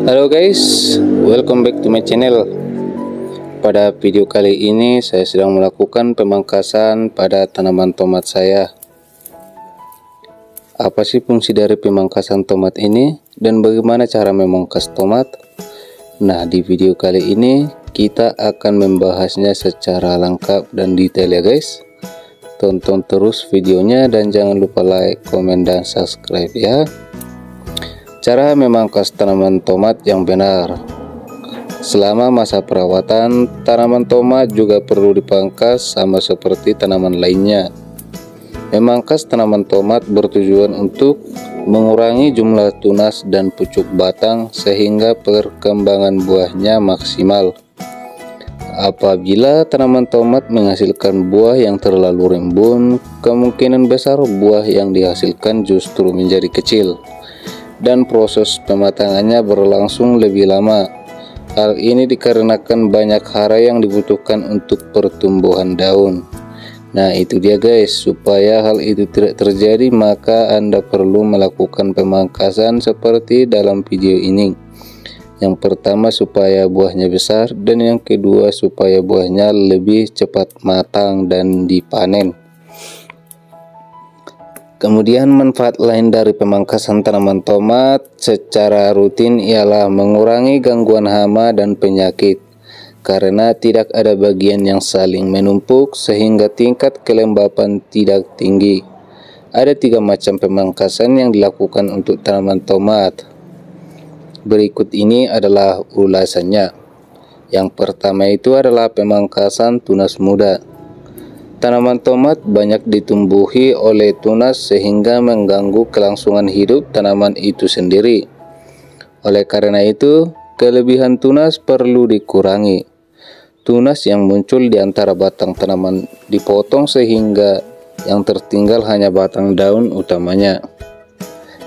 Halo guys, welcome back to my channel. Pada video kali ini saya sedang melakukan pemangkasan pada tanaman tomat saya. Apa sih fungsi dari pemangkasan tomat ini dan bagaimana cara memangkas tomat? Nah, di video kali ini kita akan membahasnya secara lengkap dan detail ya guys. Tonton terus videonya dan jangan lupa like, komen, dan subscribe ya. Cara memangkas tanaman tomat yang benar. Selama masa perawatan, tanaman tomat juga perlu dipangkas sama seperti tanaman lainnya. Memangkas tanaman tomat bertujuan untuk mengurangi jumlah tunas dan pucuk batang sehingga perkembangan buahnya maksimal. Apabila tanaman tomat menghasilkan buah yang terlalu rimbun, kemungkinan besar buah yang dihasilkan justru menjadi kecil dan proses pematangannya berlangsung lebih lama. Hal ini dikarenakan banyak hara yang dibutuhkan untuk pertumbuhan daun. Nah, itu dia guys, supaya hal itu tidak terjadi maka Anda perlu melakukan pemangkasan seperti dalam video ini. Yang pertama supaya buahnya besar, dan yang kedua supaya buahnya lebih cepat matang dan dipanen. Kemudian manfaat lain dari pemangkasan tanaman tomat secara rutin ialah mengurangi gangguan hama dan penyakit, karena tidak ada bagian yang saling menumpuk sehingga tingkat kelembapan tidak tinggi. Ada 3 macam pemangkasan yang dilakukan untuk tanaman tomat. Berikut ini adalah ulasannya. Yang pertama itu adalah pemangkasan tunas muda. Tanaman tomat banyak ditumbuhi oleh tunas sehingga mengganggu kelangsungan hidup tanaman itu sendiri. Oleh karena itu, kelebihan tunas perlu dikurangi. Tunas yang muncul di antara batang tanaman dipotong sehingga yang tertinggal hanya batang daun utamanya.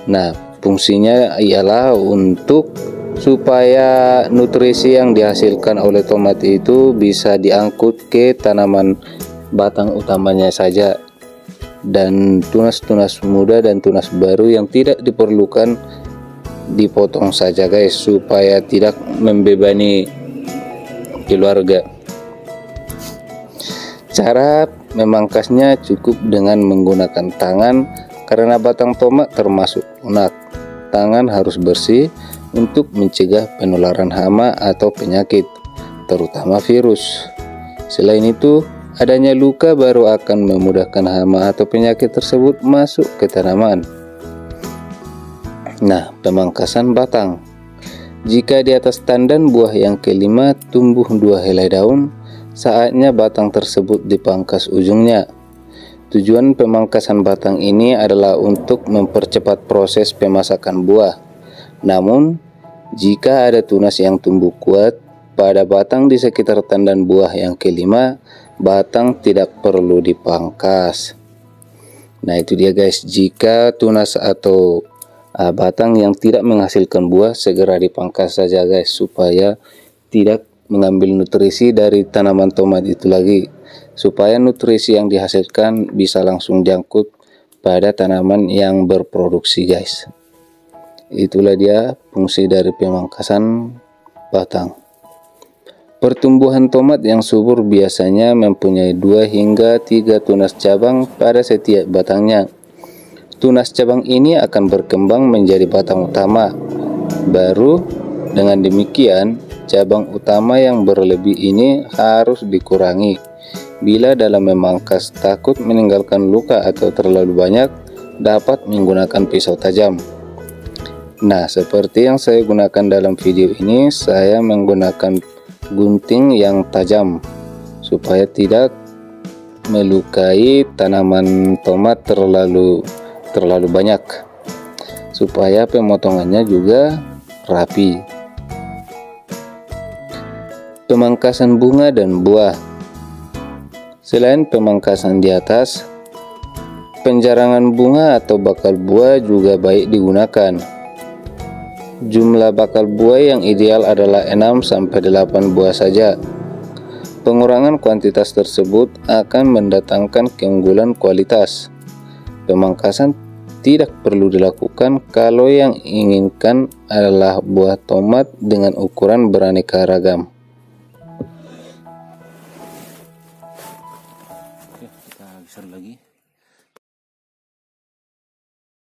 Nah, fungsinya ialah untuk supaya nutrisi yang dihasilkan oleh tomat itu bisa diangkut ke tanaman batang utamanya saja, dan tunas-tunas muda dan tunas baru yang tidak diperlukan dipotong saja guys, supaya tidak membebani keluarga. Cara memangkasnya cukup dengan menggunakan tangan karena batang tomat termasuk lunak. Tangan harus bersih untuk mencegah penularan hama atau penyakit, terutama virus. Selain itu, adanya luka baru akan memudahkan hama atau penyakit tersebut masuk ke tanaman. Nah, pemangkasan batang. Jika di atas tandan buah yang kelima tumbuh 2 helai daun, saatnya batang tersebut dipangkas ujungnya. Tujuan pemangkasan batang ini adalah untuk mempercepat proses pemasakan buah. Namun, jika ada tunas yang tumbuh kuat pada batang di sekitar tandan buah yang kelima, batang tidak perlu dipangkas. Nah, itu dia guys, jika tunas atau batang yang tidak menghasilkan buah segera dipangkas saja guys, supaya tidak mengambil nutrisi dari tanaman tomat itu lagi, supaya nutrisi yang dihasilkan bisa langsung diangkut pada tanaman yang berproduksi guys. Itulah dia fungsi dari pemangkasan batang. Pertumbuhan tomat yang subur biasanya mempunyai 2 hingga 3 tunas cabang pada setiap batangnya. Tunas cabang ini akan berkembang menjadi batang utama. Baru dengan demikian, cabang utama yang berlebih ini harus dikurangi. Bila dalam memangkas takut meninggalkan luka atau terlalu banyak, dapat menggunakan pisau tajam. Nah, seperti yang saya gunakan dalam video ini, saya menggunakan gunting yang tajam supaya tidak melukai tanaman tomat terlalu banyak, supaya pemotongannya juga rapi. Pemangkasan bunga dan buah. Selain pemangkasan di atas, penjarangan bunga atau bakal buah juga baik digunakan. Jumlah bakal buah yang ideal adalah 6-8 buah saja. Pengurangan kuantitas tersebut akan mendatangkan keunggulan kualitas. Pemangkasan tidak perlu dilakukan kalau yang inginkan adalah buah tomat dengan ukuran beraneka ragam. Oke, kita geser lagi.